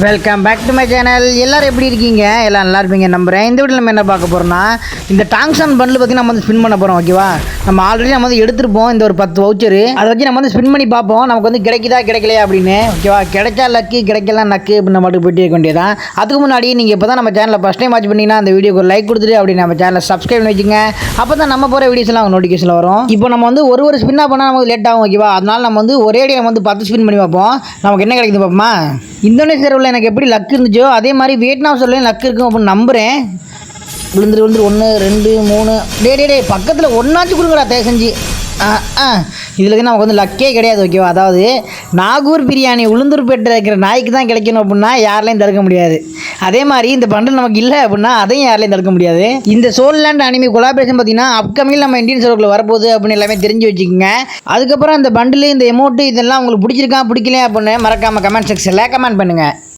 Welcome back to my channel. எல்லோரும் எப்படி இருக்கீங்க? எல்லாம் நல்லா இருப்பீங்க நம்புகிறேன். இந்த வீட்டில் நம்ம என்ன பார்க்க போகிறோம்னா, இந்த டாங்ஸ் அண்ட் பண்டில் பற்றி நம்ம வந்து ஸ்பின் பண்ண போகிறோம். ஓகேவா? நம்ம ஆல்ரெடி நம்ம வந்து எடுத்துருப்போம் இந்த ஒரு 10 வவுச்சரு. அதை வச்சு நம்ம வந்து ஸ்பின் பண்ணி பார்ப்போம் நமக்கு வந்து கிடைக்குதா கிடைக்கலையா அப்படின்னு. ஓகேவா? கிடைச்சா லக்கு, கிடைக்கலாம் நக்கு அப்படின்னு மட்டும் போயிட்டு இருக்க வேண்டியதான். அதுக்கு முன்னாடி நீங்கள் இப்போ தான் நம்ம சேனலில் ஃபஸ்ட் டைம் வாட்ச் பண்ணிங்கன்னா அந்த வீடியோக்கு ஒரு லைக் கொடுத்துட்டு அப்படி நம்ம சேனலை சப்ஸ்கிரைப் பண்ணி வச்சுங்க. அப்போ தான் நம்ம போகிற வீடியோஸ்லாம் நோட்டிஃபிகேஷன் வரும். இப்போ நம்ம வந்து ஒரு ஸ்பின்னாக பண்ணால் நமக்கு லேட் ஆகும். ஓகேவா? அதனால நம்ம வந்து ஒரே நம்ம வந்து 10 ஸ்பின் பண்ணி பார்ப்போம். நமக்கு என்ன கிடைக்குது பார்ப்போமா? இந்தோனேசியா சர்வரில் எனக்கு எப்படி லக் இருந்துச்சோ அதே மாதிரி வியட்நாம் சர்வர்லையும் லக் இருக்கும் அப்படின்னு நம்புகிறேன். விழுந்துரு 1 2 3 டே பக்கத்தில் ஒன்றாச்சும் கொடுங்கடா தயவு செஞ்சு. இதில் நமக்கு வந்து லக்கே கிடையாது. ஓகேவா? அதாவது நாகூர் பிரியாணி உளுந்தூர்பேட்டில் இருக்கிற நாய்க்கு தான் கிடைக்கணும் அப்படின்னா யாராலையும் தடுக்க முடியாது. அதே மாதிரி இந்த பண்டில் நமக்கு இல்லை அப்படின்னா அதையும் யாராலையும் தடுக்க முடியாது. இந்த சோல் லேண்ட் அனிமி கொலாபரேஷன் பார்த்தீங்கன்னா அப்கமிங் நம்ம இந்தியன் சர்வரில் வரப்போகுது அப்படின்னு எல்லாமே தெரிஞ்சு வச்சுக்கோங்க. அதுக்கப்புறம் இந்த பண்டில் இந்த எமௌண்ட்டு இதெல்லாம் உங்களுக்கு பிடிச்சிருக்கா பிடிக்கலையா அப்படின்னு மறக்காமல் கமெண்ட் செக்ஷனில் கமெண்ட் பண்ணுங்கள்.